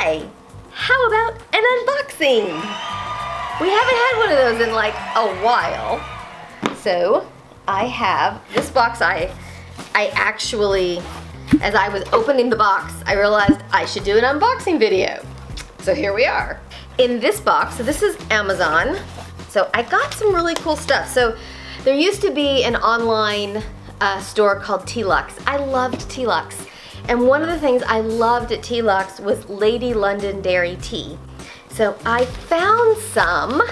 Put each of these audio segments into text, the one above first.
today, how about an unboxing? We haven't had one of those in like a while. So I have this box. I actually, as I was opening the box, I realized I should do an unboxing video. So here we are. In this box, so this is Amazon. So I got some really cool stuff. So there used to be an online store called Tealux. I loved Tealux. And one of the things I loved at Tealux was Lady Londonderry Tea. So I found some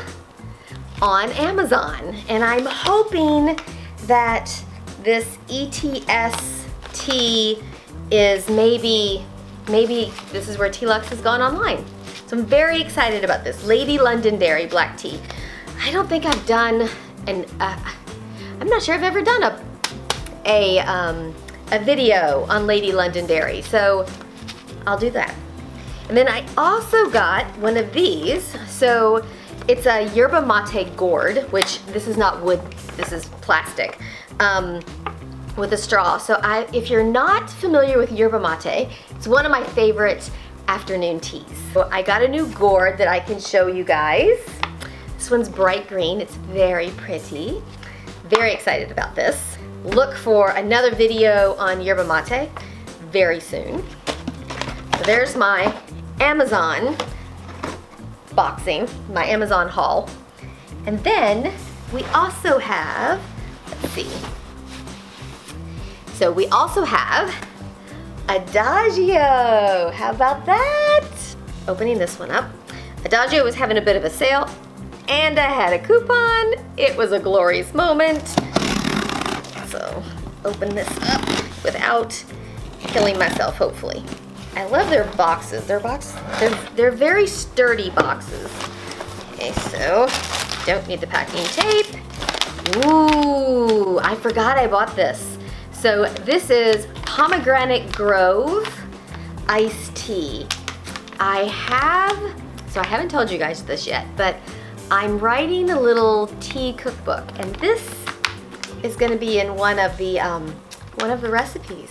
on Amazon, and I'm hoping that this ETS tea is maybe this is where Tealux has gone online. So I'm very excited about this Lady Londonderry black tea. I don't think I've done I'm not sure I've ever done a video on Lady Londonderry, so I'll do that. And then I also got one of these. So it's a yerba mate gourd, which this is not wood, this is plastic, with a straw. So if you're not familiar with yerba mate, it's one of my favorite afternoon teas. So I got a new gourd that I can show you guys. This one's bright green, it's very pretty. Very excited about this. Look for another video on yerba mate very soon. So there's my Amazon boxing, my Amazon haul. And then we also have, let's see. So we also have Adagio. How about that? Opening this one up. Adagio was having a bit of a sale and I had a coupon. It was a glorious moment. So open this up without killing myself, hopefully. I love their boxes. They're very sturdy boxes. Okay, so don't need the packing tape. Ooh, I forgot I bought this. So this is Pomegranate Grove Iced Tea. I haven't told you guys this yet, but I'm writing a little tea cookbook, and this is going to be in one of the recipes,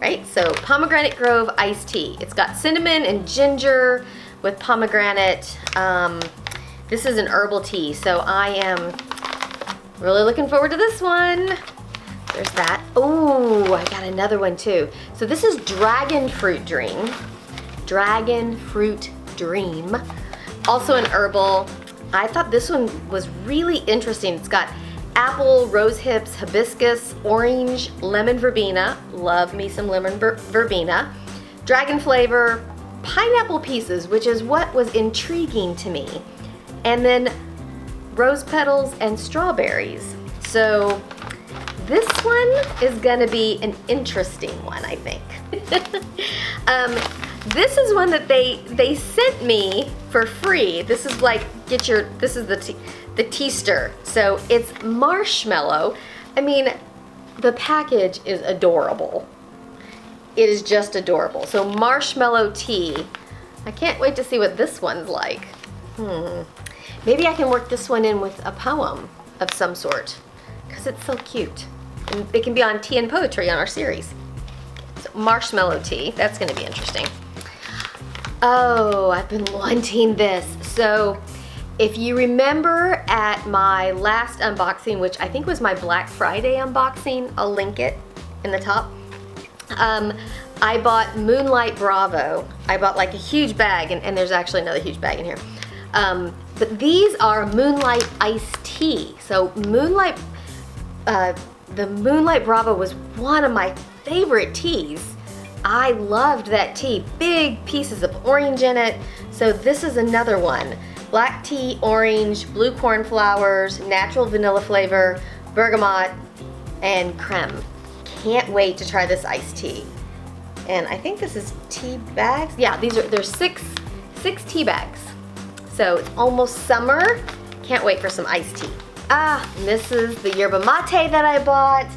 right? So Pomegranate Grove Iced Tea. It's got cinnamon and ginger with pomegranate. This is an herbal tea, so I am really looking forward to this one. There's that. Oh, I got another one too. So this is Dragon Fruit Dream. Dragon Fruit Dream. Also an herbal. I thought this one was really interesting. It's got apple, rose hips, hibiscus, orange, lemon verbena. Love me some lemon verbena. Dragon flavor, pineapple pieces, which is what was intriguing to me. And then rose petals and strawberries. So this one is gonna be an interesting one, I think. This is one that they sent me for free. This is like, this is the tea stir. So it's marshmallow. I mean, the package is adorable. It is just adorable. So Marshmallow Tea. I can't wait to see what this one's like. Maybe I can work this one in with a poem of some sort, because it's so cute. And it can be on Tea and Poetry on our series. So Marshmallow Tea, that's gonna be interesting. Oh, I've been wanting this. So if you remember at my last unboxing, which I think was my Black Friday unboxing, I'll link it in the top. I bought Moonlight Bravo. I bought like a huge bag, and there's actually another huge bag in here. But these are Moonlight Ice Tea. So Moonlight, the Moonlight Bravo was one of my favorite teas. I loved that tea. Big pieces of orange in it. So this is another one. Black tea, orange, blue cornflowers, natural vanilla flavor, bergamot, and creme. Can't wait to try this iced tea. And I think this is tea bags. Yeah, there's six tea bags. So it's almost summer. Can't wait for some iced tea. And this is the yerba mate that I bought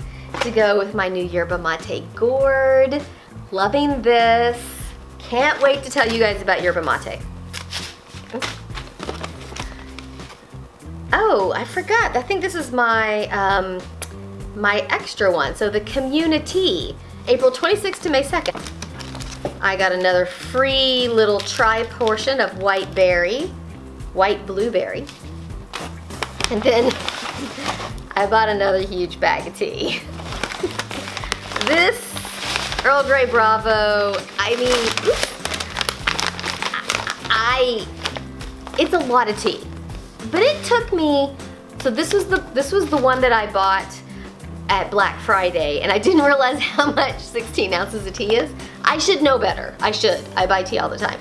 to go with my new yerba mate gourd. Loving this. Can't wait to tell you guys about yerba mate. Oh, I forgot. I think this is my my extra one. So the community, April 26th to May 2nd. I got another free little try portion of white blueberry. And then I bought another huge bag of tea. This Earl Grey Bravo, I mean, it's a lot of tea. But it took me, so this was the one that I bought at Black Friday, and I didn't realize how much 16 ounces of tea is. I should know better. I should. I buy tea all the time.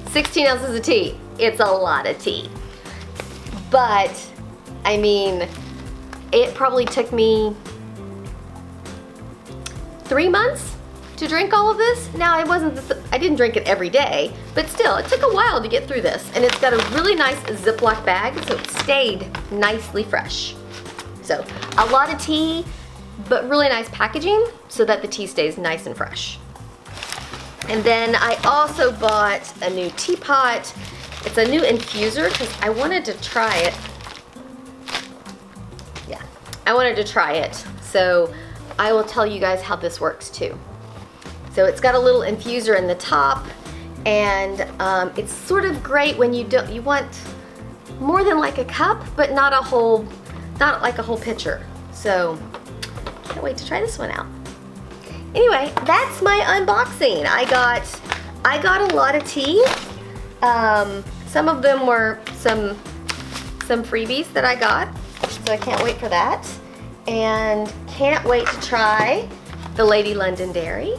16 ounces of tea, it's a lot of tea. But, I mean, it probably took me 3 months to drink all of this. Now, I didn't drink it every day, but still, it took a while to get through this. And it's got a really nice Ziploc bag, so it stayed nicely fresh. So, a lot of tea, but really nice packaging so that the tea stays nice and fresh. And then I also bought a new teapot. It's a new infuser because I wanted to try it. Yeah, I wanted to try it. So I will tell you guys how this works too. So it's got a little infuser in the top, and it's sort of great when you want more than like a cup, but not like a whole pitcher. So can't wait to try this one out. Anyway, that's my unboxing. I got a lot of tea. Some of them were some freebies that I got, so I can't wait for that. And can't wait to try the Lady Londonderry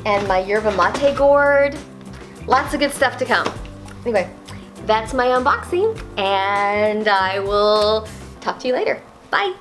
and my yerba mate gourd. Lots of good stuff to come. Anyway, that's my unboxing, and I will talk to you later. Bye.